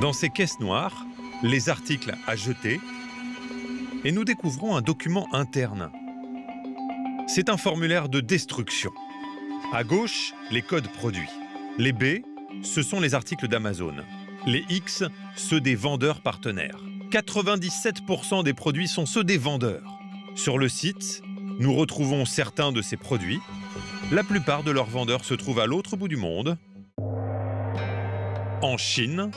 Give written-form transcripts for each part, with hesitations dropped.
Dans ces caisses noires, les articles à jeter, et nous découvrons un document interne. C'est un formulaire de destruction. À gauche, les codes produits. Les B, ce sont les articles d'Amazon. Les X, ceux des vendeurs partenaires. 97% des produits sont ceux des vendeurs. Sur le site, nous retrouvons certains de ces produits. La plupart de leurs vendeurs se trouvent à l'autre bout du monde, en Chine,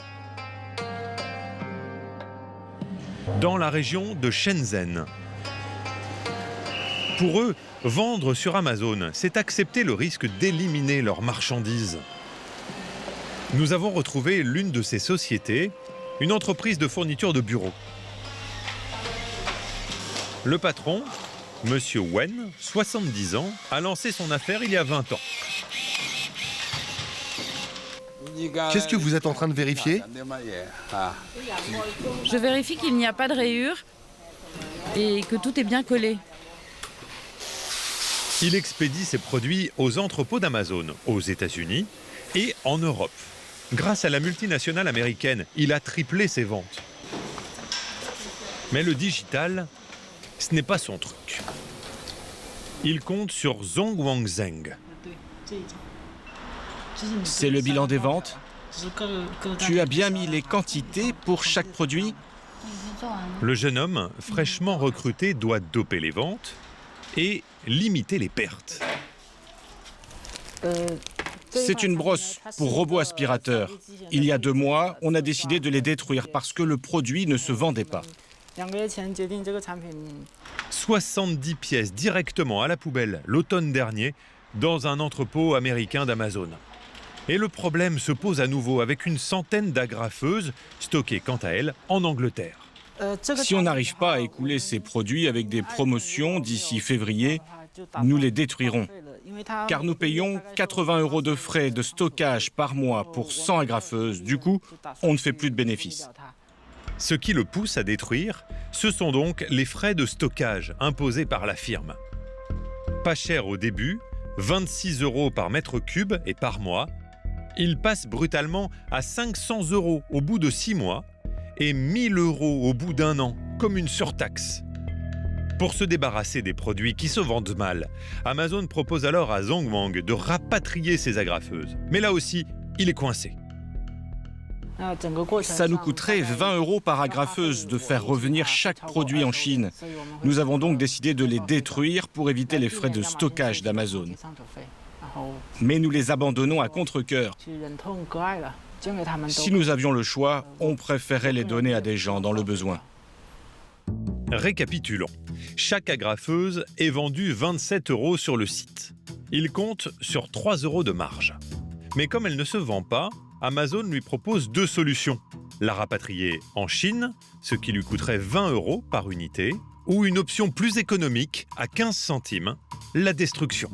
dans la région de Shenzhen. Pour eux, vendre sur Amazon, c'est accepter le risque d'éliminer leurs marchandises. Nous avons retrouvé l'une de ces sociétés, une entreprise de fourniture de bureaux. Le patron, Monsieur Wen, 70 ans, a lancé son affaire il y a 20 ans. Qu'est-ce que vous êtes en train de vérifier? Je vérifie qu'il n'y a pas de rayures et que tout est bien collé. Il expédie ses produits aux entrepôts d'Amazon, aux États-Unis et en Europe. Grâce à la multinationale américaine, il a triplé ses ventes. Mais le digital, ce n'est pas son truc. Il compte sur Zhongwang Zheng. C'est le bilan des ventes. Tu as bien mis les quantités pour chaque produit? Le jeune homme, fraîchement recruté, doit doper les ventes et limiter les pertes. C'est une brosse pour robot aspirateur. Il y a 2 mois, on a décidé de les détruire parce que le produit ne se vendait pas. 70 pièces directement à la poubelle l'automne dernier dans un entrepôt américain d'Amazon. Et le problème se pose à nouveau avec une centaine d'agrafeuses stockées quant à elles en Angleterre. Si on n'arrive pas à écouler ces produits avec des promotions d'ici février, nous les détruirons. Car nous payons 80 € de frais de stockage par mois pour 100 agrafeuses. Du coup, on ne fait plus de bénéfices. Ce qui le pousse à détruire, ce sont donc les frais de stockage imposés par la firme. Pas cher au début, 26 € par mètre cube et par mois. Il passe brutalement à 500 € au bout de 6 mois et 1000 € au bout d'1 an, comme une surtaxe. Pour se débarrasser des produits qui se vendent mal, Amazon propose alors à Zhongwang de rapatrier ses agrafeuses. Mais là aussi, il est coincé. Ça nous coûterait 20 € par agrafeuse de faire revenir chaque produit en Chine. Nous avons donc décidé de les détruire pour éviter les frais de stockage d'Amazon. Mais nous les abandonnons à contre-cœur. Si nous avions le choix, on préférait les donner à des gens dans le besoin. Récapitulons. Chaque agrafeuse est vendue 27 € sur le site. Il compte sur 3 € de marge. Mais comme elle ne se vend pas, Amazon lui propose 2 solutions. La rapatrier en Chine, ce qui lui coûterait 20 € par unité, ou une option plus économique, à 15 centimes, la destruction.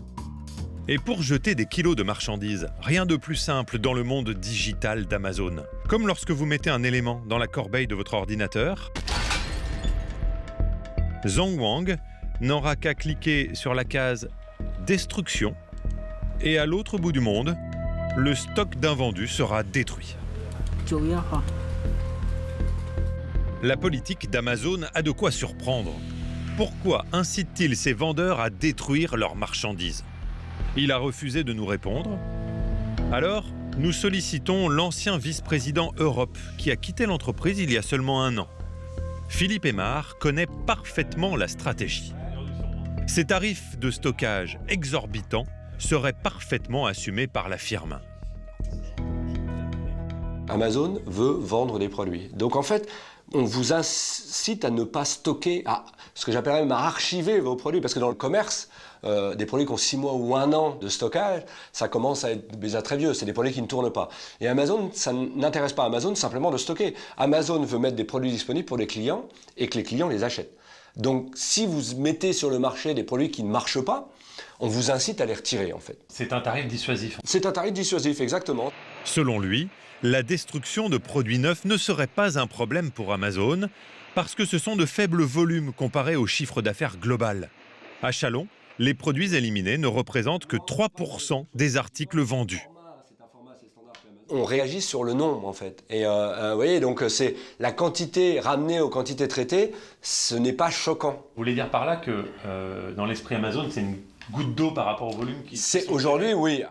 Et pour jeter des kilos de marchandises, rien de plus simple dans le monde digital d'Amazon. Comme lorsque vous mettez un élément dans la corbeille de votre ordinateur, Zhongwang n'aura qu'à cliquer sur la case « Destruction » et à l'autre bout du monde, le stock d'invendus sera détruit. La politique d'Amazon a de quoi surprendre. Pourquoi incite-t-il ses vendeurs à détruire leurs marchandises? Il a refusé de nous répondre. Alors, nous sollicitons l'ancien vice-président Europe qui a quitté l'entreprise il y a seulement 1 an. Philippe Aymar connaît parfaitement la stratégie. Ces tarifs de stockage exorbitants seraient parfaitement assumés par la firme. Amazon veut vendre des produits. Donc en fait, on vous incite à ne pas stocker, à ce que j'appelle même à archiver vos produits, parce que dans le commerce, des produits qui ont 6 mois ou 1 an de stockage, ça commence à être déjà très vieux, c'est des produits qui ne tournent pas. Et Amazon, ça n'intéresse pas Amazon simplement de stocker. Amazon veut mettre des produits disponibles pour les clients et que les clients les achètent. Donc si vous mettez sur le marché des produits qui ne marchent pas, on vous incite à les retirer en fait. C'est un tarif dissuasif. C'est un tarif dissuasif, exactement. Selon lui, la destruction de produits neufs ne serait pas un problème pour Amazon parce que ce sont de faibles volumes comparés au chiffre d'affaires global. À Chalon, les produits éliminés ne représentent que 3% des articles vendus. on réagit sur le nombre en fait. Et vous voyez, donc c'est la quantité ramenée aux quantités traitées, ce n'est pas choquant. Vous voulez dire par là que dans l'esprit Amazon, c'est une goutte d'eau par rapport au volume qui... C'est aujourd'hui, oui.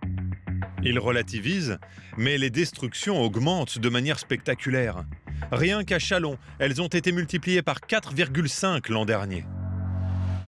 Il relativise, mais les destructions augmentent de manière spectaculaire. Rien qu'à Châlons, elles ont été multipliées par 4,5 l'an dernier.